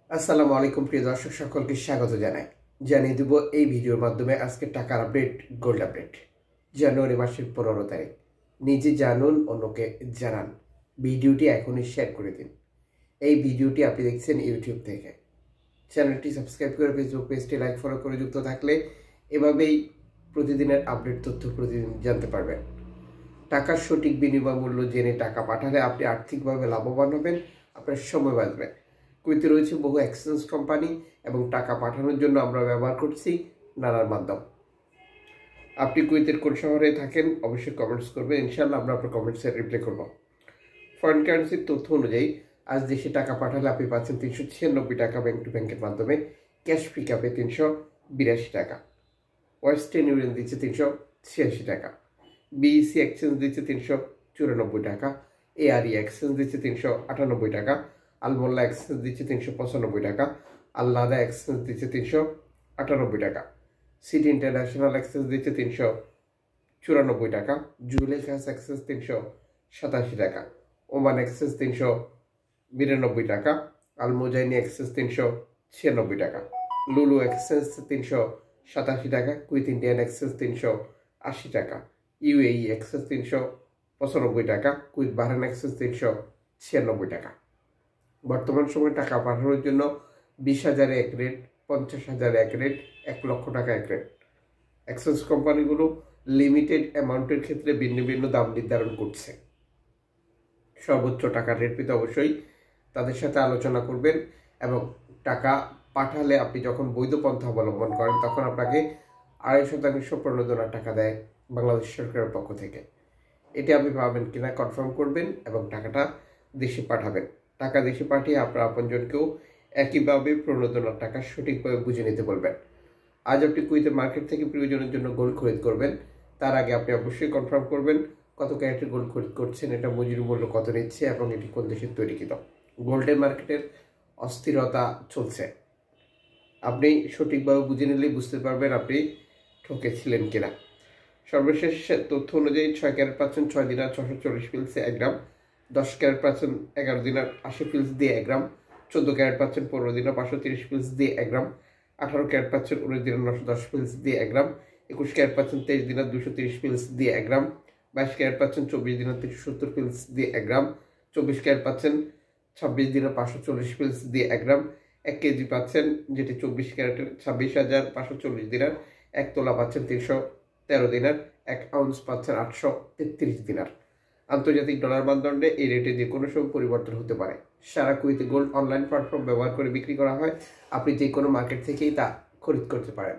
আসসালামু আলাইকুম প্রিয় দর্শক সকলকে স্বাগত জানাই। জানিয়ে দেব এই ভিডিওর মাধ্যমে আজকে টাকার আপডেট, গোল্ড আপডেট। জানুয়ারি মাসের 15 তারিখ। নিজে জানুন, অন্যকে জানান। ভিডিওটি এখনই শেয়ার করে দিন। এই ভিডিওটি আপনি দেখছেন ইউটিউব থেকে। চ্যানেলটি সাবস্ক্রাইব করে ফেসবুক পেজটি লাইক ফলো করে যুক্ত থাকলে এভাবেই প্রতিদিনের আপডেট তথ্য প্রতিদিন জানতে পারবেন। টাকার সঠিক বিনিময় মূল্য জেনে টাকা পাঠালে আপনি আর্থিকভাবে লাভবান হবেন, আপনার সময় বাঁচবে। কুয়েতে রয়েছে বহু এক্সচেঞ্জ কোম্পানি এবং টাকা পাঠানোর জন্য আমরা ব্যবহার করছি নানান মাধ্যম। আপনি কুয়েতের কোন শহরে থাকেন অবশ্যই কমেন্টস করবেন, ইনশাআল্লাহ আমরা আপনার কমেন্টসে রিপ্লাই করব। ফরেন কারেন্সির তথ্য অনুযায়ী আজ দেশে টাকা পাঠালে আপনি পাচ্ছেন 396 টাকা ব্যাংক টু ব্যাংকের মাধ্যমে, ক্যাশ পিক আপে 382 টাকা, ওয়েস্টার্ন ইউনিয়ন দিচ্ছে 386 টাকা, বিইসি এক্সচেঞ্জ দিচ্ছে 394 টাকা, এআরই এক্সচেঞ্জ দিচ্ছে 398 টাকা, আলমোল্লা এক্সচেঞ্জ দিচ্ছে 395 টাকা, আল্লাদা এক্সচেঞ্জ দিচ্ছে 398 টাকা, সিটি ইন্টারন্যাশনাল এক্সচেঞ্জ দিচ্ছে 394 টাকা, জুয়েল খাস এক্সচেঞ্জ 387 টাকা, ওমান এক্সচেঞ্জ 392 টাকা, আলমোজাইনি এক্সচেঞ্জ 396 টাকা, লুলু এক্সচেঞ্জ 387 টাকা, কুইথ ইন্ডিয়ান এক্সচেঞ্জ 380 টাকা, ইউএই এক্সচেঞ্জ 395 টাকা, কুইথ বাহরাইন এক্সচেঞ্জ 396 টাকা। বর্তমান সময়ে টাকা পাঠানোর জন্য 20,000 এক রেট, 50,000 এক রেট, 1 লক্ষ টাকা এক রেট। এক্সচেঞ্জ কোম্পানিগুলো লিমিটেড অ্যামাউন্টের ক্ষেত্রে ভিন্ন ভিন্ন দাম নির্ধারণ করছে। সর্বোচ্চ টাকার রেট পেতে অবশ্যই তাদের সাথে আলোচনা করবেন এবং টাকা পাঠালে আপনি যখন বৈধ পন্থা অবলম্বন করেন তখন আপনাকে 2.5% প্রণোদনার টাকা দেয় বাংলাদেশ সরকারের পক্ষ থেকে। এটি আপনি পাবেন কিনা কনফার্ম করবেন এবং টাকাটা দেশে পাঠাবেন। টাকা দেশে পাঠিয়ে আপনার আপনজনকেও একইভাবে প্রণোদনার টাকা সঠিকভাবে বুঝে নিতে বলবেন। আজ আপনি কুয়েতের মার্কেট থেকে প্রিয়জনের জন্য গোল্ড খরিদ করবেন, তার আগে আপনি অবশ্যই কনফার্ম করবেন কত ক্যারেটের গোল্ড খরিদ করছেন, এটা মজুরি মূল্য কত নিচ্ছে এবং এটি কোন দেশের তৈরিকৃত। গোল্ডের মার্কেটের অস্থিরতা চলছে, আপনি সঠিকভাবে বুঝে নিলেই বুঝতে পারবেন আপনি ঠকেছিলেন কিনা। সর্বশেষ তথ্য অনুযায়ী 6 ক্যারেট পাচ্ছেন 6 দিনার 640 ফিলসে 1 গ্রাম, 10 ক্যারেট পাচ্ছেন 11 দিনার 80 ফিলস দিয়ে 1 গ্রাম, 14 ক্যারেট পাচ্ছেন 15 দিনার 530 ফিলস দিয়ে 1 গ্রাম, 18 ক্যারেট পাচ্ছেন 19 দিনার 910 ফিলস দিয়ে 1 গ্রাম, 21 ক্যারেট পাচ্ছেন 23 দিনার 230 ফিলস দিয়ে 1 গ্রাম, 22 ক্যারেট পাচ্ছেন 24 দিনার 370 ফিলস দিয়ে 1 গ্রাম, 24 ক্যারেট পাচ্ছেন 26 দিনার 540 ফিলস দিয়ে 1 গ্রাম, 1 কেজি পাচ্ছেন যেটি 24 ক্যারেটের 26,540 দিনার, 1 তোলা পাচ্ছেন 313 দিনার, 1 আউন্স পাচ্ছেন 833 দিনার। আন্তর্জাতিক ডলার মানদণ্ডে এই রেটে যে কোনো সময় পরিবর্তন হতে পারে। সারা কুয়েতে গোল্ড অনলাইন প্ল্যাটফর্ম ব্যবহার করে বিক্রি করা হয়, আপনি যে কোনো মার্কেট থেকেই তা খরিদ করতে পারেন।